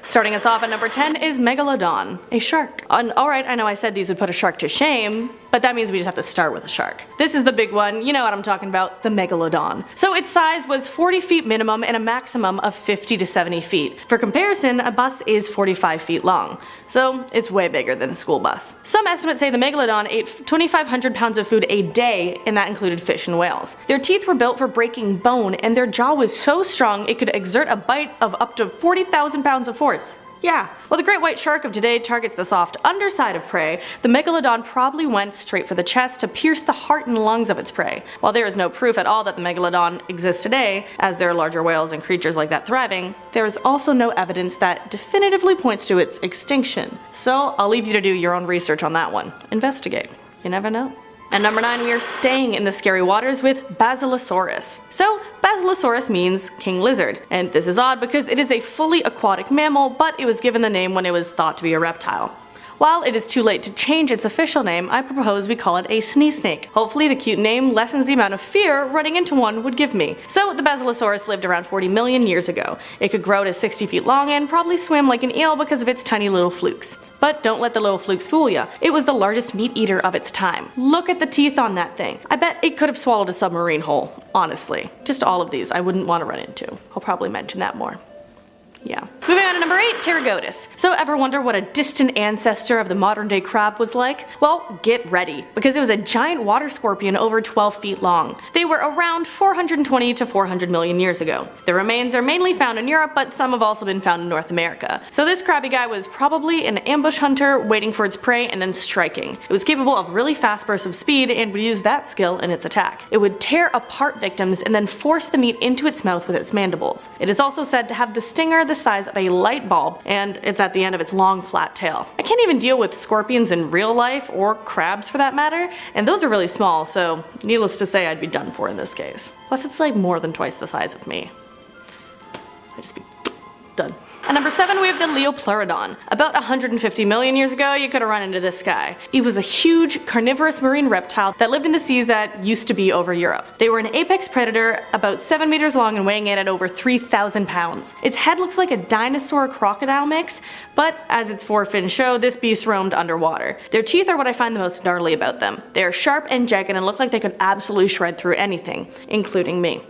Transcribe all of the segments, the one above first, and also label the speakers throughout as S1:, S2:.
S1: Starting us off at number 10 is Megalodon, a shark. Alright, I know I said these would put a shark to shame, but that means we just have to start with a shark. This is the big one, you know what I'm talking about, the Megalodon. So its size was 40 feet minimum and a maximum of 50 to 70 feet. For comparison, a bus is 45 feet long, so it's way bigger than a school bus. Some estimates say the Megalodon ate 2,500 pounds of food a day, and that included fish and whales. Their teeth were built for breaking bone, and their jaw was so strong it could exert a bite of up to 40,000 pounds of force. Yeah. While the great white shark of today targets the soft underside of prey, the Megalodon probably went straight for the chest to pierce the heart and lungs of its prey. While there is no proof at all that the Megalodon exists today, as there are larger whales and creatures like that thriving, there is also no evidence that definitively points to its extinction. So I'll leave you to do your own research on that one. Investigate. You never know. At number 9, we are staying in the scary waters with Basilosaurus. So, Basilosaurus means king lizard, and this is odd because it is a fully aquatic mammal, but it was given the name when it was thought to be a reptile. While it is too late to change its official name, I propose we call it a snake. Hopefully the cute name lessens the amount of fear running into one would give me. So the Basilosaurus lived around 40 million years ago. It could grow to 60 feet long and probably swim like an eel because of its tiny little flukes. But don't let the little flukes fool ya. It was the largest meat eater of its time. Look at the teeth on that thing. I bet it could have swallowed a submarine whole, honestly. Just all of these I wouldn't want to run into. I'll probably mention that more. Yeah. Moving on to number 8, Pterygotus. So ever wonder what a distant ancestor of the modern day crab was like? Well, get ready, because it was a giant water scorpion over 12 feet long. They were around 420 to 400 million years ago. Their remains are mainly found in Europe, but some have also been found in North America. So this crabby guy was probably an ambush hunter waiting for its prey and then striking. It was capable of really fast bursts of speed and would use that skill in its attack. It would tear apart victims and then force the meat into its mouth with its mandibles. It is also said to have the stinger the size of a light bulb, and it's at the end of its long flat tail. I can't even deal with scorpions in real life, or crabs for that matter, and those are really small, so needless to say I'd be done for in this case. Plus it's like more than twice the size of me. I'd just be done. At number 7, we have the Leopleurodon. About 150 million years ago, you could have run into this guy. It was a huge, carnivorous marine reptile that lived in the seas that used to be over Europe. They were an apex predator, about 7 meters long and weighing in at over 3,000 pounds. Its head looks like a dinosaur-crocodile mix, but as its forefins show, this beast roamed underwater. Their teeth are what I find the most gnarly about them. They are sharp and jagged and look like they could absolutely shred through anything, including me.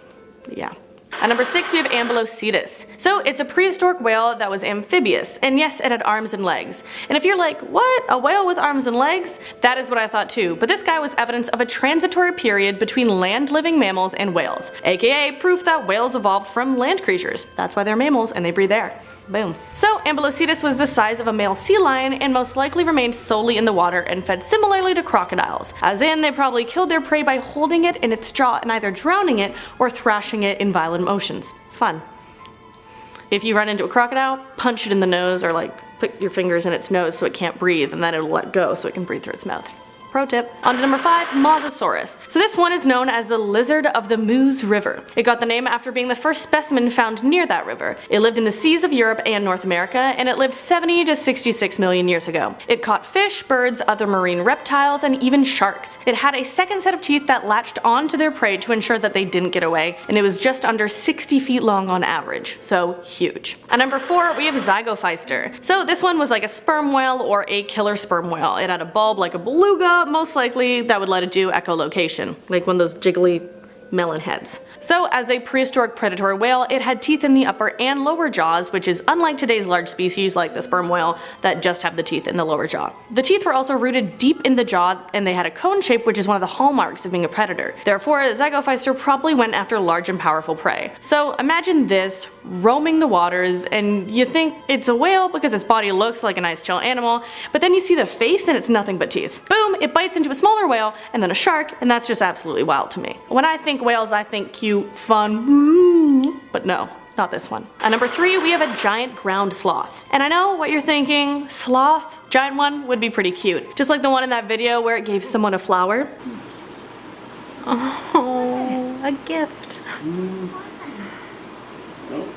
S1: Yeah. At number 6, we have Ambulocetus. So it's a prehistoric whale that was amphibious, and yes, it had arms and legs. And if you're like, what, a whale with arms and legs? That is what I thought too, but this guy was evidence of a transitory period between land-living mammals and whales, aka proof that whales evolved from land creatures. That's why they're mammals and they breathe air. Boom. So Ambulocetus was the size of a male sea lion and most likely remained solely in the water and fed similarly to crocodiles. As in, they probably killed their prey by holding it in its jaw and either drowning it or thrashing it in violent motions. Fun. If you run into a crocodile, punch it in the nose or like put your fingers in its nose so it can't breathe, and then it'll let go so it can breathe through its mouth. Pro tip. On to number 5, Mosasaurus. So this one is known as the lizard of the Meuse River. It got the name after being the first specimen found near that river. It lived in the seas of Europe and North America, and it lived 70 to 66 million years ago. It caught fish, birds, other marine reptiles, and even sharks. It had a second set of teeth that latched onto their prey to ensure that they didn't get away, and it was just under 60 feet long on average, so huge. At number 4, we have Zygophyster. So this one was like a sperm whale or a killer sperm whale. It had a bulb like a beluga, most likely that would let it do echolocation, like one of those jiggly melon heads. So as a prehistoric predatory whale, it had teeth in the upper and lower jaws, which is unlike today's large species like the sperm whale that just have the teeth in the lower jaw. The teeth were also rooted deep in the jaw, and they had a cone shape, which is one of the hallmarks of being a predator. Therefore, Zygophyster probably went after large and powerful prey. So imagine this roaming the waters, and you think it's a whale because its body looks like a nice chill animal, but then you see the face and it's nothing but teeth. Boom, it bites into a smaller whale and then a shark, and that's just absolutely wild to me. When I think whales, I think cute, fun, but no, not this one. At number 3, we have a giant ground sloth. And I know what you're thinking, sloth? Giant one would be pretty cute. Just like the one in that video where it gave someone a flower. Oh, a gift.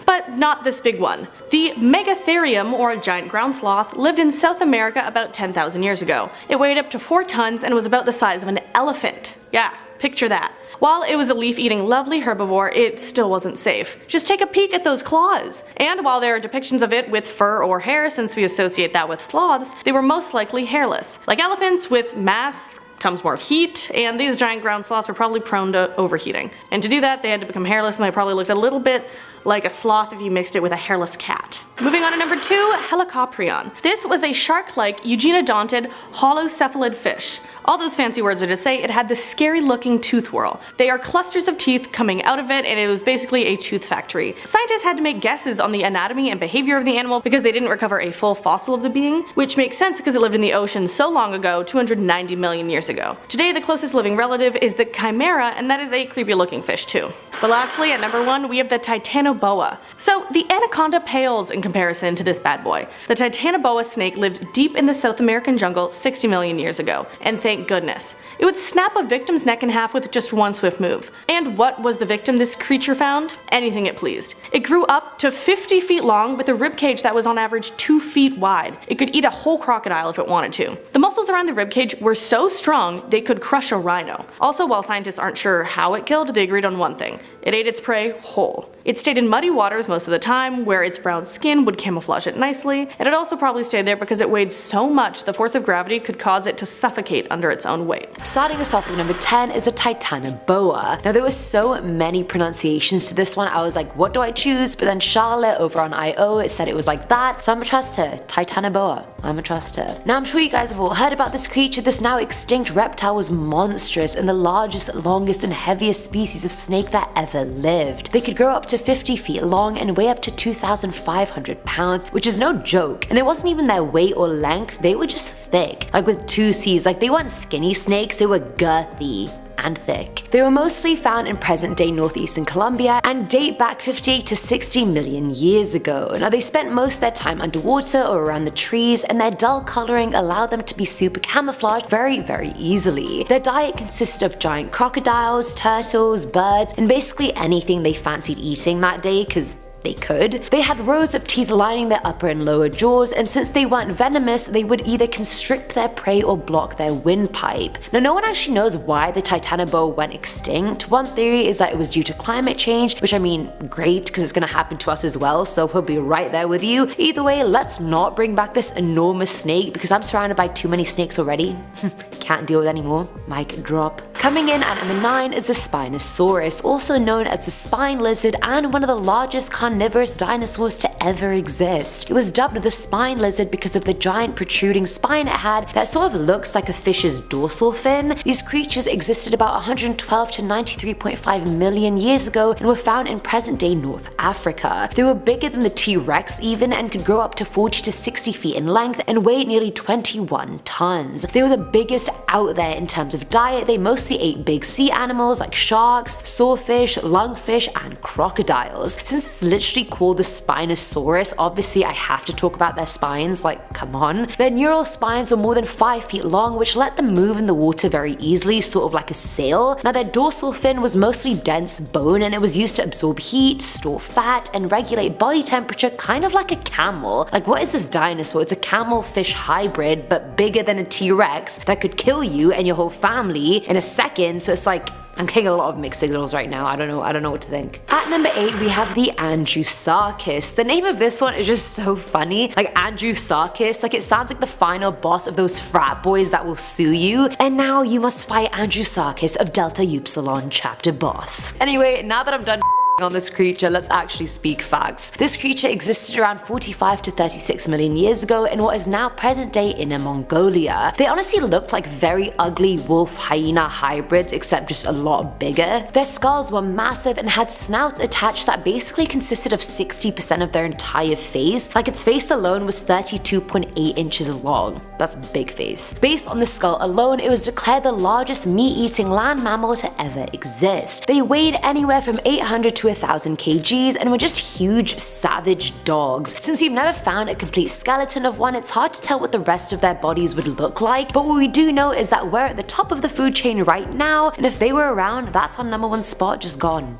S1: But not this big one. The Megatherium, or a giant ground sloth, lived in South America about 10,000 years ago. It weighed up to 4 tons and was about the size of an elephant. Yeah, picture that. While it was a leaf-eating lovely herbivore, it still wasn't safe. Just take a peek at those claws. And while there are depictions of it with fur or hair, since we associate that with sloths, they were most likely hairless. Like elephants, with mass comes more heat, and these giant ground sloths were probably prone to overheating. And to do that, they had to become hairless, and they probably looked a little bit like a sloth if you mixed it with a hairless cat. Moving on to number 2, Helicoprion. This was a shark-like, eugenodontid, holocephalid fish. All those fancy words are to say it had this scary looking tooth whorl. They are clusters of teeth coming out of it, and it was basically a tooth factory. Scientists had to make guesses on the anatomy and behavior of the animal because they didn't recover a full fossil of the being, which makes sense because it lived in the ocean so long ago, 290 million years ago. Today the closest living relative is the chimera, and that is a creepy looking fish too. But lastly, at number 1, we have the titanoboa. So the anaconda pales in comparison to this bad boy. The titanoboa snake lived deep in the South American jungle 60 million years ago, and thank goodness. It would snap a victim's neck in half with just one swift move. And what was the victim this creature found? Anything it pleased. It grew up to 50 feet long with a ribcage that was on average 2 feet wide. It could eat a whole crocodile if it wanted to. The muscles around the ribcage were so strong they could crush a rhino. Also, while scientists aren't sure how it killed, they agreed on one thing. It ate its prey whole. It stayed in muddy waters most of the time, where its brown skin would camouflage it nicely, and it also probably stayed there because it weighed so much the force of gravity could cause it to suffocate under its own weight.
S2: Starting us off with number 10 is the titanoboa. Now there were so many pronunciations to this one, I was like, what do I choose? But then Charlotte over on IO said it was like that, so I'm gonna trust her. Titanoboa. I'm gonna trust her. Now I'm sure you guys have all heard about this creature. This now extinct reptile was monstrous and the largest, longest, and heaviest species of snake that ever lived. They could grow up to 50 feet long and weigh up to 2,500 pounds, which is no joke. And it wasn't even their weight or length, they were just thick. Like with 2 C's, like they weren't skinny snakes, they were girthy and thick. They were mostly found in present-day northeastern Colombia and date back 58 to 60 million years ago. Now they spent most of their time underwater or around the trees, and their dull coloring allowed them to be super camouflaged very easily. Their diet consisted of giant crocodiles, turtles, birds, and basically anything they fancied eating that day, because they could. They had rows of teeth lining their upper and lower jaws, and since they weren't venomous, they would either constrict their prey or block their windpipe. Now no one actually knows why the titanoboa went extinct. One theory is that it was due to climate change, which I mean, great, because it's gonna happen to us as well, so we'll be right there with you. Either way, let's not bring back this enormous snake because I'm surrounded by too many snakes already. Can't deal with anymore. Mic drop. Coming in at number 9 is the Spinosaurus, also known as the spine lizard and one of the largest carnivorous dinosaurs to ever exist. It was dubbed the spine lizard because of the giant protruding spine it had that sort of looks like a fish's dorsal fin. These creatures existed about 112 to 93.5 million years ago and were found in present-day North Africa. They were bigger than the T-Rex even and could grow up to 40 to 60 feet in length and weighed nearly 21 tons. They were the biggest out there in terms of diet. They mostly ate big sea animals like sharks, swordfish, lungfish, and crocodiles. Since it's literally called the Spinosaurus, obviously I have to talk about their spines, like come on. Their neural spines were more than 5 feet long, which let them move in the water very easily, sort of like a sail. Now their dorsal fin was mostly dense bone and it was used to absorb heat, store fat, and regulate body temperature, kind of like a camel. Like what is this dinosaur? It's a camel-fish hybrid, but bigger than a T-Rex that could kill you and your whole family in a second, so it's like I'm getting a lot of mixed signals right now. I don't know what to think. At number 8 we have the Andrewsarchus. The name of this one is just so funny. Like Andrewsarchus, like it sounds like the final boss of those frat boys that will sue you. And now you must fight Andrewsarchus of Delta Upsilon chapter boss. Anyway, now that I'm done on this creature, let's actually speak facts. This creature existed around 45 to 36 million years ago in what is now present day Inner Mongolia. They honestly looked like very ugly wolf-hyena hybrids, except just a lot bigger. Their skulls were massive and had snouts attached that basically consisted of 60% of their entire face. Like its face alone was 32.8 inches long. That's a big face. Based on the skull alone, it was declared the largest meat-eating land mammal to ever exist. They weighed anywhere from 800 to 1,000 kgs and were just huge, savage dogs. Since we've never found a complete skeleton of one, it's hard to tell what the rest of their bodies would look like, but what we do know is that we're at the top of the food chain right now, and if they were around, that's our number 1 spot just gone.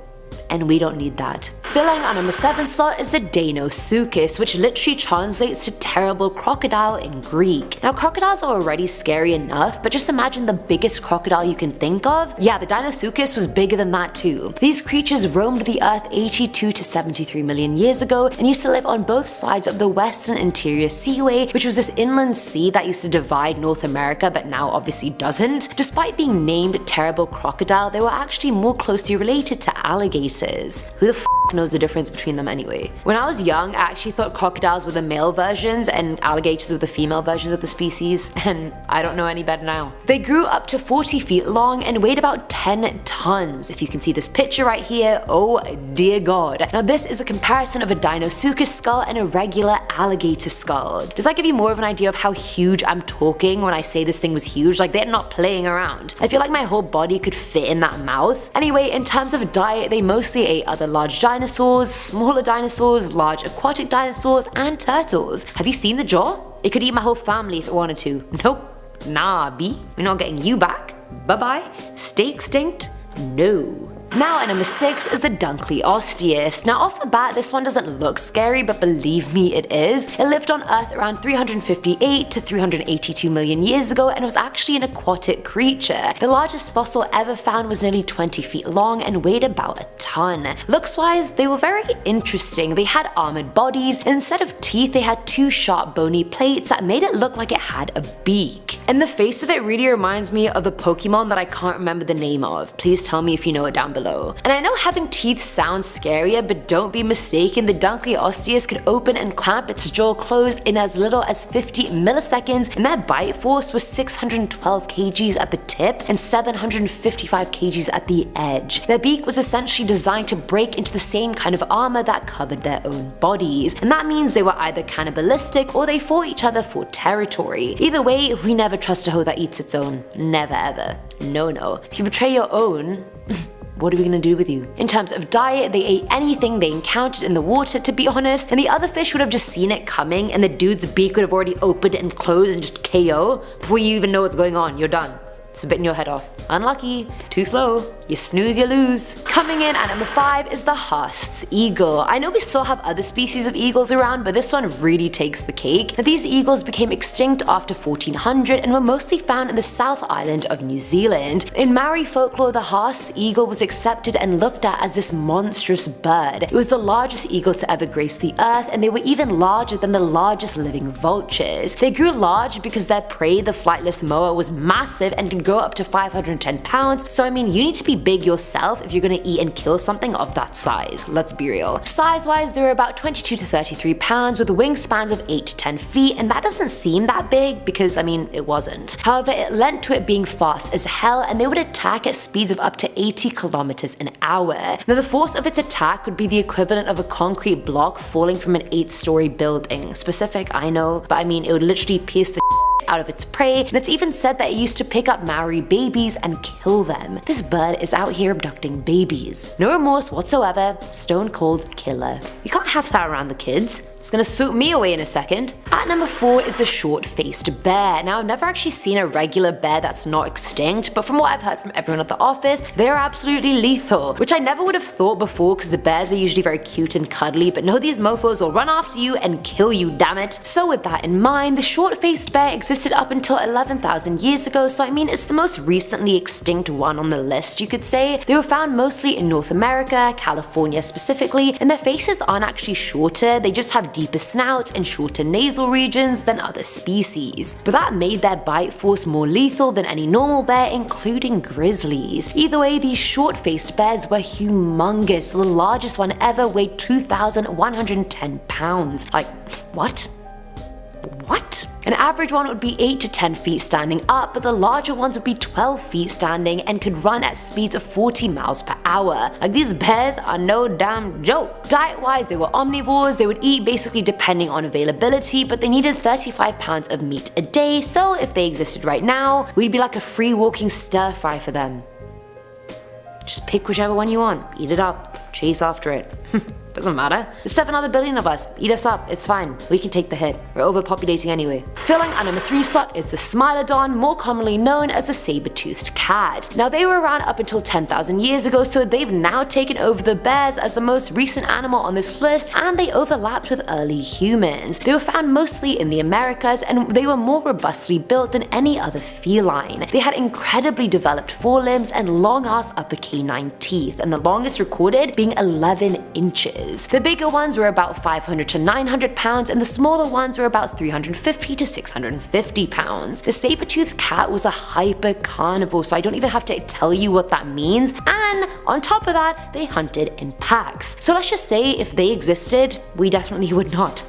S2: and we don't need that. Filling our number 7 slot is the Deinosuchus, which literally translates to terrible crocodile in Greek. Now crocodiles are already scary enough, but just imagine the biggest crocodile you can think of. Yeah, the Deinosuchus was bigger than that too. These creatures roamed the earth 82 to 73 million years ago and used to live on both sides of the western interior seaway, which was this inland sea that used to divide North America but now obviously doesn't. Despite being named terrible crocodile, they were actually more closely related to alligators. Who the knows the difference between them anyway? When I was young, I actually thought crocodiles were the male versions and alligators were the female versions of the species, and I don't know any better now. They grew up to 40 feet long and weighed about 10 tons. If you can see this picture right here, oh dear god. Now this is a comparison of a Deinosuchus skull and a regular alligator skull. Does that give you more of an idea of how huge I'm talking when I say this thing was huge? Like, they're not playing around. I feel like my whole body could fit in that mouth. Anyway, in terms of diet, they mostly ate other large dinosaurs, smaller dinosaurs, large aquatic dinosaurs, and turtles. Have you seen the jaw? It could eat my whole family if it wanted to. Nope. Nah, B. We're not getting you back. Bye-bye. Stay extinct? No. Now at number 6 is the Dunkleosteus. Now off the bat, this one doesn't look scary, but believe me, it is. It lived on Earth around 358 to 382 million years ago and was actually an aquatic creature. The largest fossil ever found was nearly 20 feet long and weighed about a ton. Looks wise, they were very interesting. They had armored bodies, and instead of teeth, they had 2 sharp bony plates that made it look like it had a beak. And the face of it really reminds me of a Pokemon that I can't remember the name of. Please tell me if you know it down below. And I know having teeth sounds scarier, but don't be mistaken, the Dunkleosteus could open and clamp its jaw closed in as little as 50 milliseconds, and their bite force was 612 kgs at the tip and 755 kgs at the edge. Their beak was essentially designed to break into the same kind of armor that covered their own bodies, and that means they were either cannibalistic or they fought each other for territory. Either way, we never trust a hoe that eats its own. Never ever. No, no. If you betray your own, what are we gonna do with you? In terms of diet, they ate anything they encountered in the water, to be honest, and the other fish would have just seen it coming and the dude's beak would have already opened and closed and just KO. Before you even know what's going on, you're done. Spitting your head off. Unlucky. Too slow. You snooze, you lose. Coming in at number 5 is the Haast's eagle. I know we still have other species of eagles around, but this one really takes the cake. Now, these eagles became extinct after 1400 and were mostly found in the South Island of New Zealand. In Maori folklore, the Haast's eagle was accepted and looked at as this monstrous bird. It was the largest eagle to ever grace the earth, and they were even larger than the largest living vultures. They grew large because their prey, the flightless moa, was massive and could grow up to 510 pounds, so I mean, you need to be big yourself if you're gonna eat and kill something of that size, let's be real. Size-wise, they were about 22 to 33 pounds with wingspans of 8 to 10 feet, and that doesn't seem that big because, I mean, it wasn't. However, it lent to it being fast as hell, and they would attack at speeds of up to 80 kilometers an hour. Now, the force of its attack would be the equivalent of a concrete block falling from an 8-story building. Specific, I know, but I mean, it would literally pierce the out of its prey, and it's even said that it used to pick up Maori babies and kill them. This bird is out here abducting babies. No remorse whatsoever, stone cold killer. You can't have that around the kids. It's gonna swoop me away in a second. At number 4 is the short-faced bear. Now, I've never actually seen a regular bear that's not extinct, but from what I've heard from everyone at the office, they're absolutely lethal, which I never would have thought before because the bears are usually very cute and cuddly, but no, these mofos will run after you and kill you, damn it. So with that in mind, the short-faced bear existed up until 11,000 years ago, so I mean, it's the most recently extinct one on the list, you could say. They were found mostly in North America, California specifically, and their faces aren't actually shorter, they just have deeper snouts and shorter nasal regions than other species. But that made their bite force more lethal than any normal bear, including grizzlies. Either way, these short-faced bears were humongous. The largest one ever weighed 2,110 pounds. Like, what? What? An average one would be 8 to 10 feet standing up, but the larger ones would be 12 feet standing and could run at speeds of 40 miles per hour. Like, these bears are no damn joke. Diet-wise, they were omnivores. They would eat basically depending on availability, but they needed 35 pounds of meat a day, so if they existed right now, we'd be like a free walking stir fry for them. Just pick whichever one you want, eat it up, chase after it. Doesn't matter. There's 7 other billion of us. Eat us up. It's fine. We can take the hit. We're overpopulating anyway. Filling our number 3 slot is the Smilodon, more commonly known as the saber-toothed cat. Now they were around up until 10,000 years ago, so they've now taken over the bears as the most recent animal on this list, and they overlapped with early humans. They were found mostly in the Americas, and they were more robustly built than any other feline. They had incredibly developed forelimbs and long-ass upper canine teeth, and the longest recorded being 11 inches. The bigger ones were about 500 to 900 pounds, and the smaller ones were about 350 to 650 pounds. The saber-toothed cat was a hyper carnivore, so I don't even have to tell you what that means, and on top of that, they hunted in packs. So let's just say if they existed, we definitely would not.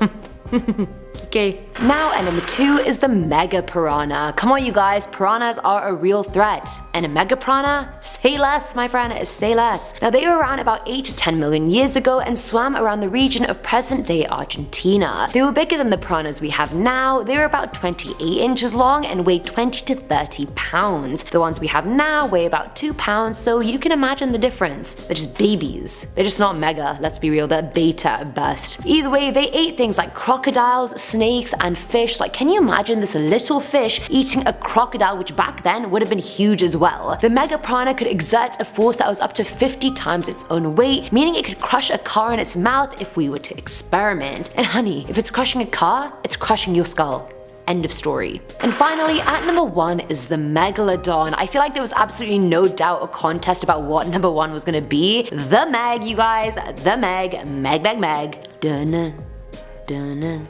S2: Okay. Now at number 2 is the mega piranha. Come on you guys, piranhas are a real threat. And a mega piranha? Say less, my friend, say less. Now they were around about 8 to 10 million years ago and swam around the region of present day Argentina. They were bigger than the piranhas we have now. They were about 28 inches long and weighed 20 to 30 pounds. The ones we have now weigh about 2 pounds, so you can imagine the difference. They're just babies. They're just not mega, let's be real, they're beta at best. Either way, they ate things like crocodiles, snakes, and fish. Like, can you imagine this little fish eating a crocodile, which back then would have been huge as well? The mega piranha could exert a force that was up to 50 times its own weight, meaning it could crush a car in its mouth if we were to experiment. And honey, if it's crushing a car, it's crushing your skull. End of story. And finally, at number 1 is the megalodon. I feel like there was absolutely no doubt or contest about what number 1 was gonna be. The Meg, you guys. The Meg. Meg, Meg, Meg. Dun-dun. Dun-dun.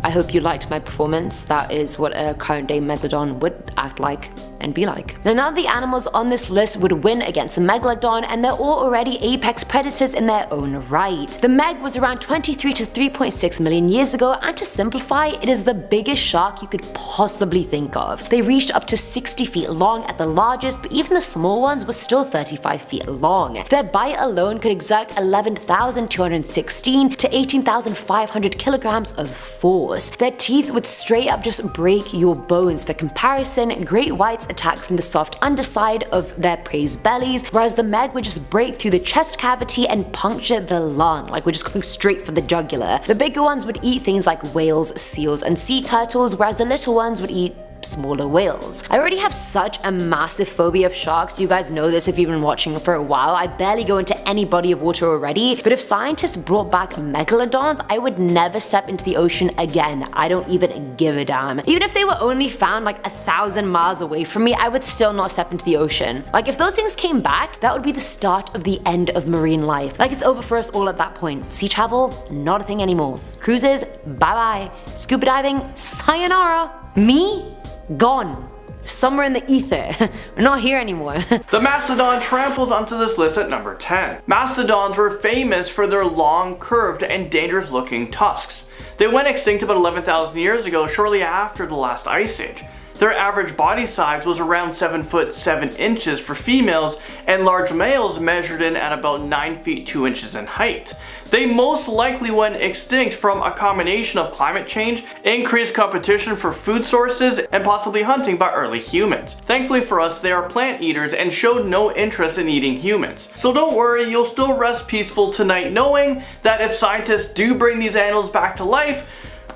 S2: I hope you liked my performance. That is what a current day megalodon would act like and be like. Now none of the animals on this list would win against the megalodon, and they're all already apex predators in their own right. The Meg was around 23 to 3.6 million years ago, and to simplify, it is the biggest shark you could possibly think of. They reached up to 60 feet long at the largest, but even the small ones were still 35 feet long. Their bite alone could exert 11,216 to 18,500 kilograms of force. Their teeth would straight up just break your bones. For comparison, great whites attack from the soft underside of their prey's bellies, whereas the Meg would just break through the chest cavity and puncture the lung, like we're just going straight for the jugular. The bigger ones would eat things like whales, seals, and sea turtles, whereas the little ones would eat smaller whales. I already have such a massive phobia of sharks. You guys know this if you've been watching for a while. I barely go into any body of water already, but if scientists brought back megalodons, I would never step into the ocean again. I don't even give a damn. Even if they were only found like 1,000 miles away from me, I would still not step into the ocean. Like if those things came back, that would be the start of the end of marine life. Like it's over for us all at that point. Sea travel, not a thing anymore. Cruises, bye bye. Scuba diving, sayonara. Me? Gone. Somewhere in the ether. We're not here anymore.
S3: The mastodon tramples onto this list at number 10. Mastodons were famous for their long, curved, and dangerous looking tusks. They went extinct about 11,000 years ago, shortly after the last ice age. Their average body size was around 7 foot 7 inches for females, and large males measured in at about 9 feet 2 inches in height. They most likely went extinct from a combination of climate change, increased competition for food sources, and possibly hunting by early humans. Thankfully for us, they are plant eaters and showed no interest in eating humans. So don't worry, you'll still rest peaceful tonight knowing that if scientists do bring these animals back to life,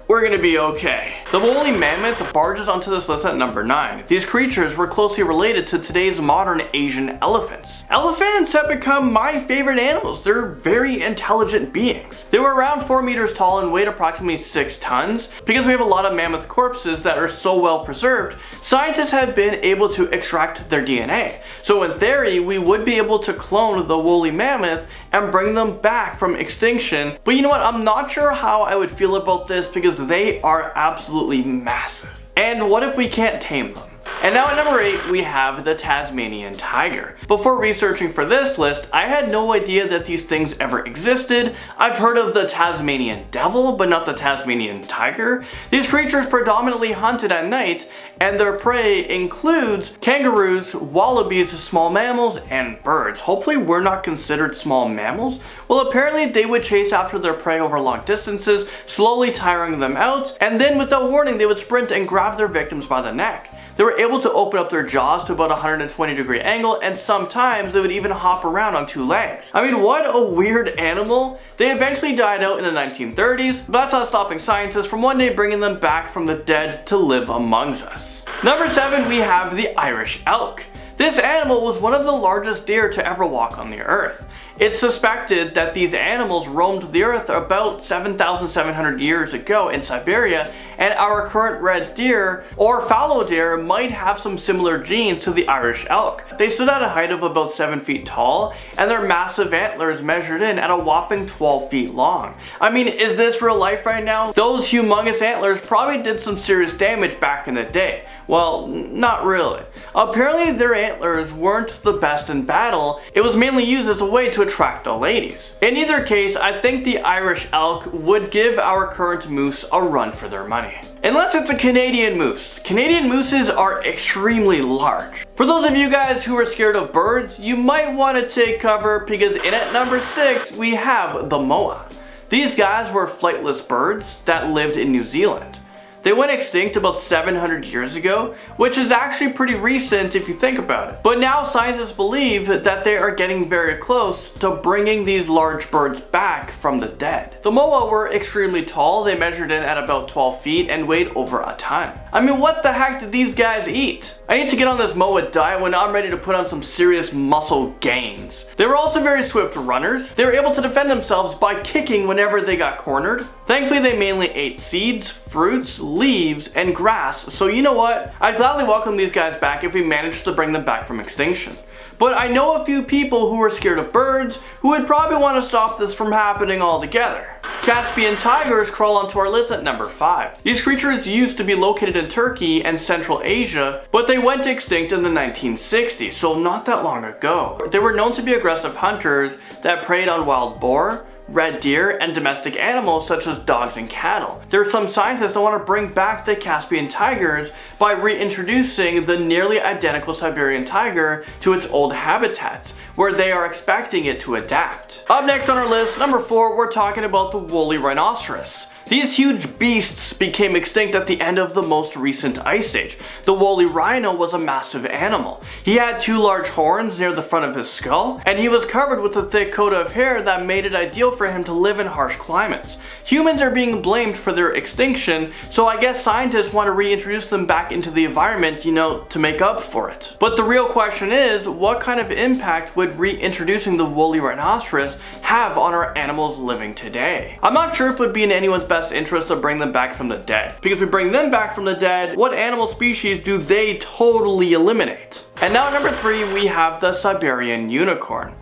S3: we're gonna be okay. The woolly mammoth barges onto this list at number 9. These creatures were closely related to today's modern Asian elephants. Elephants have become my favorite animals. They're very intelligent beings. They were around 4 meters tall and weighed approximately 6 tons. Because we have a lot of mammoth corpses that are so well preserved, scientists have been able to extract their DNA. So in theory, we would be able to clone the woolly mammoth and bring them back from extinction. But you know what, I'm not sure how I would feel about this because they are absolutely massive. And what if we can't tame them? And now at number 8, we have the Tasmanian tiger. Before researching for this list, I had no idea that these things ever existed. I've heard of the Tasmanian devil, but not the Tasmanian tiger. These creatures predominantly hunted at night, and their prey includes kangaroos, wallabies, small mammals, and birds. Hopefully we're not considered small mammals. Well, apparently they would chase after their prey over long distances, slowly tiring them out, and then without warning they would sprint and grab their victims by the neck. They were able to open up their jaws to about a 120-degree angle, and sometimes they would even hop around on two legs. I mean, what a weird animal. They eventually died out in the 1930s, but that's not stopping scientists from one day bringing them back from the dead to live amongst us. Number 7, we have the Irish elk. This animal was one of the largest deer to ever walk on the earth. It's suspected that these animals roamed the earth about 7,700 years ago in Siberia, and our current red deer or fallow deer might have some similar genes to the Irish elk. They stood at a height of about 7 feet tall, and their massive antlers measured in at a whopping 12 feet long. I mean, is this real life right now? Those humongous antlers probably did some serious damage back in the day. Well, not really. Apparently their antlers weren't the best in battle. It was mainly used as a way to attract the ladies. In either case, I think the Irish elk would give our current moose a run for their money. Unless it's a Canadian moose. Canadian mooses are extremely large. For those of you guys who are scared of birds, you might want to take cover because in at number 6, we have the moa. These guys were flightless birds that lived in New Zealand. They went extinct about 700 years ago, which is actually pretty recent if you think about it. But now scientists believe that they are getting very close to bringing these large birds back from the dead. The moa were extremely tall. They measured in at about 12 feet and weighed over a ton. I mean, what the heck did these guys eat? I need to get on this moa diet when I'm ready to put on some serious muscle gains. They were also very swift runners. They were able to defend themselves by kicking whenever they got cornered. Thankfully, they mainly ate seeds, fruits, leaves, and grass, so you know what? I'd gladly welcome these guys back if we managed to bring them back from extinction. But I know a few people who are scared of birds who would probably want to stop this from happening altogether. Caspian tigers crawl onto our list at number 5. These creatures used to be located in Turkey and Central Asia, but they went extinct in the 1960s, so not that long ago. They were known to be aggressive hunters that preyed on wild boar, red deer, and domestic animals such as dogs and cattle. There are some scientists that want to bring back the Caspian tigers by reintroducing the nearly identical Siberian tiger to its old habitats, where they are expecting it to adapt. Up next on our list, number 4, we're talking about the woolly rhinoceros. These huge beasts became extinct at the end of the most recent ice age. The woolly rhino was a massive animal. He had 2 large horns near the front of his skull, and he was covered with a thick coat of hair that made it ideal for him to live in harsh climates. Humans are being blamed for their extinction, so I guess scientists want to reintroduce them back into the environment, you know, to make up for it. But the real question is, what kind of impact would reintroducing the woolly rhinoceros have on our animals living today? I'm not sure if it would be in anyone's best interest to bring them back from the dead. Because if we bring them back from the dead, what animal species do they totally eliminate? And now at number 3, we have the Siberian unicorn.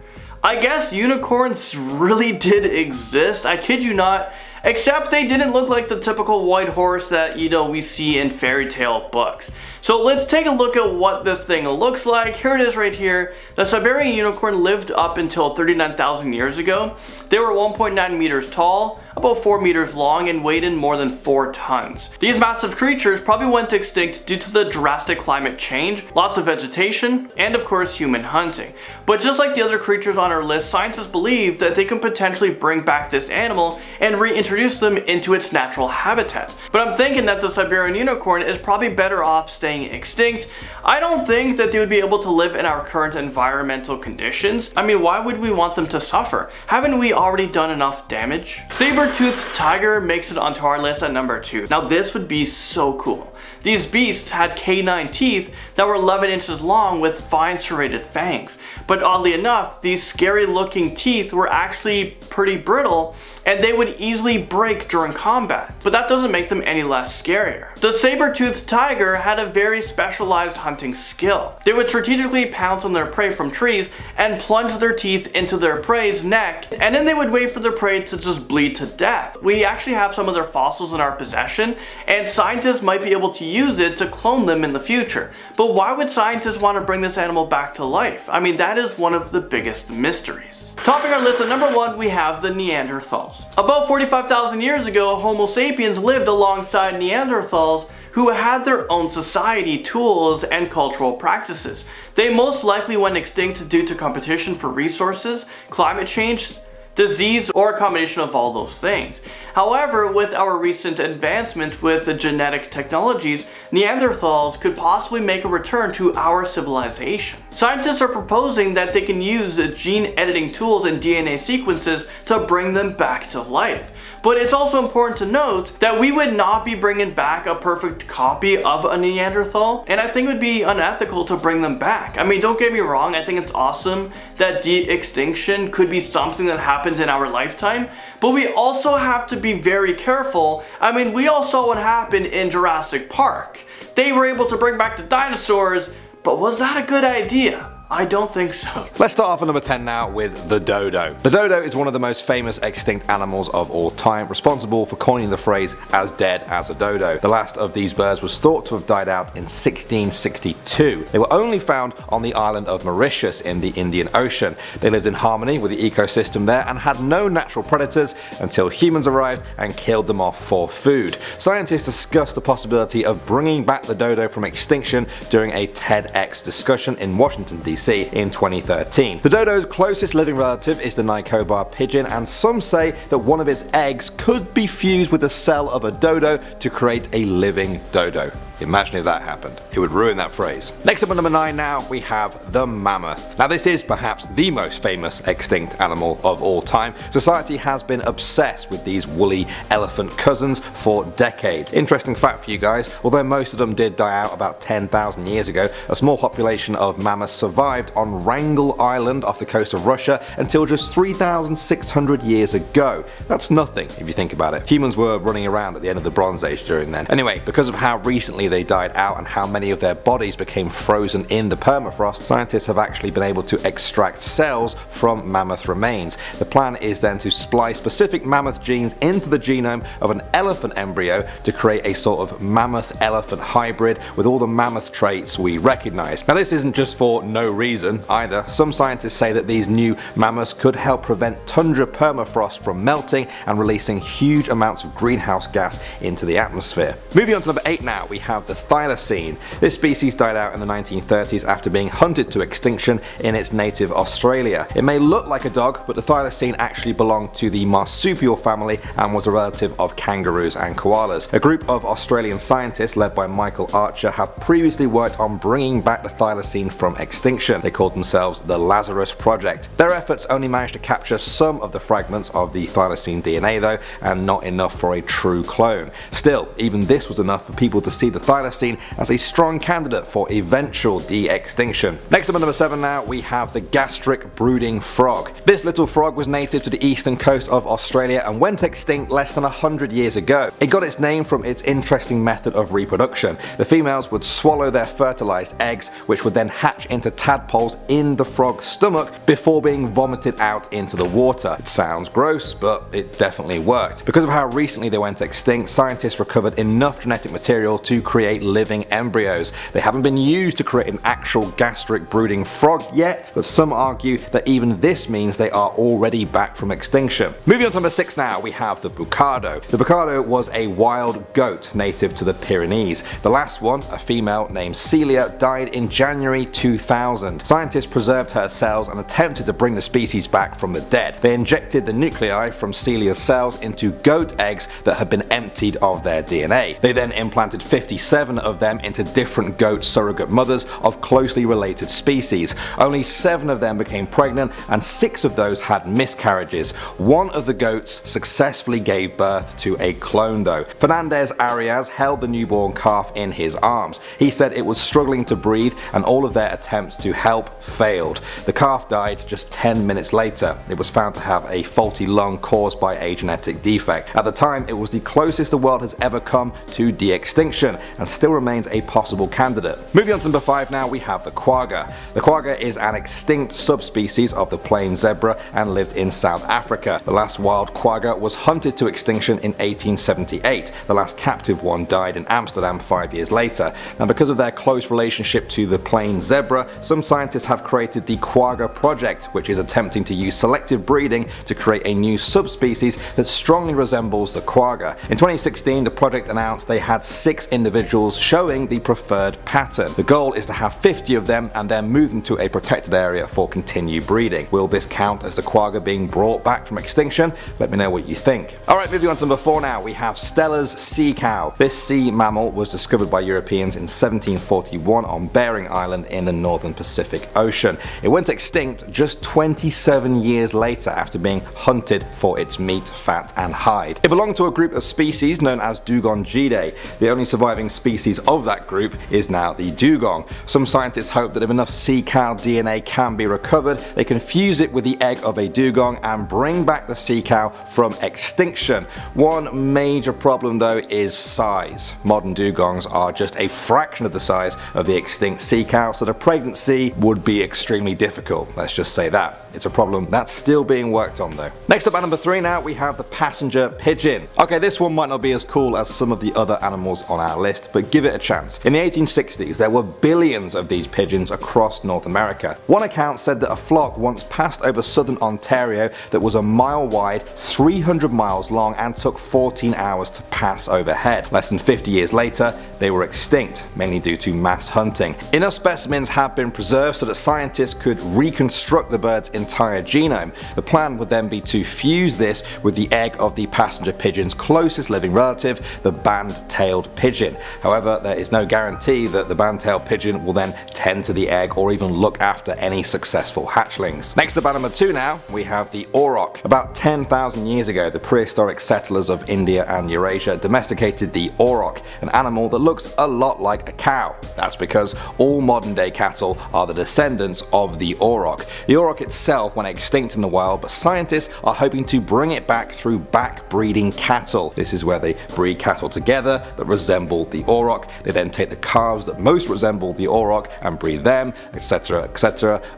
S3: I guess unicorns really did exist, I kid you not, except they didn't look like the typical white horse that, you know, we see in fairy tale books. So let's take a look at what this thing looks like. Here it is right here. The Siberian unicorn lived up until 39,000 years ago. They were 1.9 meters tall, about 4 meters long, and weighed in more than 4 tons. These massive creatures probably went extinct due to the drastic climate change, loss of vegetation, and of course human hunting. But just like the other creatures on our list, scientists believe that they can potentially bring back this animal and reintroduce them into its natural habitat. But I'm thinking that the Siberian unicorn is probably better off staying extinct. I don't think that they would be able to live in our current environmental conditions. I mean, why would we want them to suffer? Haven't we already done enough damage? Saber-toothed tiger makes it onto our list at number 2. Now this would be so cool. These beasts had canine teeth that were 11 inches long with fine serrated fangs. But oddly enough, these scary looking teeth were actually pretty brittle and they would easily break during combat. But that doesn't make them any less scarier. The saber-toothed tiger had a very specialized hunting skill. They would strategically pounce on their prey from trees and plunge their teeth into their prey's neck, and then they would wait for their prey to just bleed to death. We actually have some of their fossils in our possession, and scientists might be able to use it to clone them in the future. But why would scientists want to bring this animal back to life? I mean, that is one of the biggest mysteries. Topping our list at number 1, we have the Neanderthals. About 45,000 years ago, Homo sapiens lived alongside Neanderthals who had their own society, tools, and cultural practices. They most likely went extinct due to competition for resources, climate change, disease, or a combination of all those things. However, with our recent advancements with the genetic technologies, Neanderthals could possibly make a return to our civilization. Scientists are proposing that they can use the gene editing tools and DNA sequences to bring them back to life. But it's also important to note that we would not be bringing back a perfect copy of a Neanderthal, and I think it would be unethical to bring them back. I mean, don't get me wrong, I think it's awesome that de-extinction could be something that happens in our lifetime, but we also have to be very careful. I mean, we all saw what happened in Jurassic Park. They were able to bring back the dinosaurs, but was that a good idea? I don't think so.
S4: Let's start off at number 10 now with the dodo. The dodo is one of the most famous extinct animals of all time, responsible for coining the phrase as dead as a dodo. The last of these birds was thought to have died out in 1662. They were only found on the island of Mauritius in the Indian Ocean. They lived in harmony with the ecosystem there and had no natural predators until humans arrived and killed them off for food. Scientists discussed the possibility of bringing back the dodo from extinction during a TEDx discussion in Washington, D.C. in 2013. The dodo's closest living relative is the Nicobar pigeon, and some say that one of its eggs could be fused with the cell of a dodo to create a living dodo. Imagine if that happened. It would ruin that phrase. Next up at number 9 now, we have the mammoth. Now this is perhaps the most famous extinct animal of all time. Society has been obsessed with these woolly elephant cousins for decades. Interesting fact for you guys, although most of them did die out about 10,000 years ago, a small population of mammoths survived on Wrangel Island off the coast of Russia until just 3,600 years ago. That's nothing if you think about it. Humans were running around at the end of the Bronze Age during then. Anyway, because of how recently they died out and how many of their bodies became frozen in the permafrost, scientists have actually been able to extract cells from mammoth remains. The plan is then to splice specific mammoth genes into the genome of an elephant embryo to create a sort of mammoth-elephant hybrid with all the mammoth traits we recognize. Now this isn't just for no reason either. Some scientists say that these new mammoths could help prevent tundra permafrost from melting and releasing huge amounts of greenhouse gas into the atmosphere. Moving on to number 8 now, we have the thylacine. This species died out in the 1930s after being hunted to extinction in its native Australia. It may look like a dog, but the thylacine actually belonged to the marsupial family and was a relative of kangaroos and koalas. A group of Australian scientists led by Michael Archer have previously worked on bringing back the thylacine from extinction. They called themselves the Lazarus Project. Their efforts only managed to capture some of the fragments of the thylacine DNA though, and not enough for a true clone. Still, even this was enough for people to see the thylacine as a strong candidate for eventual de-extinction. Next up at number 7 now, we have the gastric brooding frog. This little frog was native to the eastern coast of Australia and went extinct less than 100 years ago. It got its name from its interesting method of reproduction. The females would swallow their fertilized eggs, which would then hatch into tadpoles in the frog's stomach before being vomited out into the water. It sounds gross, but it definitely worked. Because of how recently they went extinct, scientists recovered enough genetic material to create living embryos. They haven't been used to create an actual gastric brooding frog yet, but some argue that even this means they are already back from extinction. Moving on to number 6 now, we have the bucado. The bucado was a wild goat native to the Pyrenees. The last one, a female named Celia, died in January 2000. Scientists preserved her cells and attempted to bring the species back from the dead. They injected the nuclei from Celia's cells into goat eggs that had been emptied of their DNA. They then implanted 57 of them into different goat surrogate mothers of closely related species. Only 7 of them became pregnant and 6 of those had miscarriages. One of the goats successfully gave birth to a clone though. Fernandez Arias held the newborn calf in his arms. He said it was struggling to breathe and all of their attempts to help failed. The calf died just 10 minutes later. It was found to have a faulty lung caused by a genetic defect. At the time, it was the closest the world has ever come to de-extinction and still remains a possible candidate. Moving on to number 5 now, we have the quagga. The quagga is an extinct subspecies of the plain zebra and lived in South Africa. The last wild quagga was hunted to extinction in 1878. The last captive one died in Amsterdam 5 years later. Now because of their close relationship to the plain zebra, some scientists have created the Quagga Project, which is attempting to use selective breeding to create a new subspecies that strongly resembles the quagga. In 2016, the project announced they had 6 individuals individuals showing the preferred pattern. The goal is to have 50 of them and then move them to a protected area for continued breeding. Will this count as the quagga being brought back from extinction? Let me know what you think. Alright, moving on to number 4 now, we have Steller's sea cow. This sea mammal was discovered by Europeans in 1741 on Bering Island in the northern Pacific Ocean. It went extinct just 27 years later after being hunted for its meat, fat and hide. It belonged to a group of species known as Dugongidae. The only surviving species of that group is now the dugong. Some scientists hope that if enough sea cow DNA can be recovered, they can fuse it with the egg of a dugong and bring back the sea cow from extinction. One major problem though is size. Modern dugongs are just a fraction of the size of the extinct sea cow, so the pregnancy would be extremely difficult. Let's just say that. It's a problem that's still being worked on though. Next up at number 3 now, we have the passenger pigeon. Okay, this one might not be as cool as some of the other animals on our list, but give it a chance. In the 1860s, there were billions of these pigeons across North America. One account said that a flock once passed over southern Ontario that was a mile wide, 300 miles long, and took 14 hours to pass overhead. Less than 50 years later, they were extinct, mainly due to mass hunting. Enough specimens have been preserved so that scientists could reconstruct the bird's entire genome. The plan would then be to fuse this with the egg of the passenger pigeon's closest living relative, the band-tailed pigeon. However, there is no guarantee that the band-tailed pigeon will then tend to the egg or even look after any successful hatchlings. Next up at number 2 now, we have the auroch. About 10,000 years ago, the prehistoric settlers of India and Eurasia domesticated the auroch, an animal that looks a lot like a cow. That's because all modern day cattle are the descendants of the auroch. The auroch itself went extinct in the wild, but scientists are hoping to bring it back through backbreeding cattle. This is where they breed cattle together that resemble the auroch. They then take the calves that most resemble the auroch and breed them, etc.,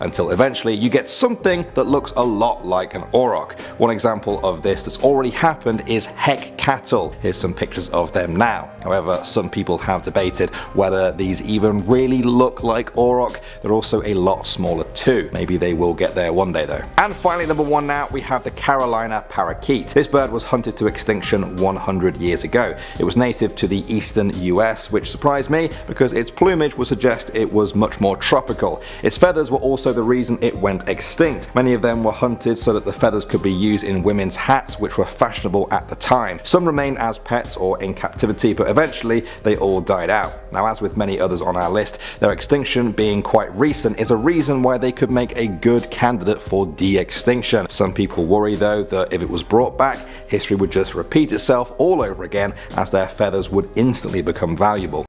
S4: until eventually you get something that looks a lot like an auroch. One example of this that's already happened is heck cattle. Here's some pictures of them now. However, some people have debated whether these even really look like auroch. They're also a lot smaller too. Maybe they will get there one day though. And finally, number 1 now, we have the Carolina parakeet. This bird was hunted to extinction 100 years ago. It was native to the eastern US, which surprised me because its plumage would suggest it was much more tropical. Its feathers were also the reason it went extinct. Many of them were hunted so that the feathers could be used in women's hats, which were fashionable at the time. Some remained as pets or in captivity, but eventually they all died out. Now, as with many others on our list, their extinction being quite recent is a reason why they could make a good candidate for de-extinction. Some people worry though that if it was brought back, history would just repeat itself all over again as their feathers would instantly become valuable.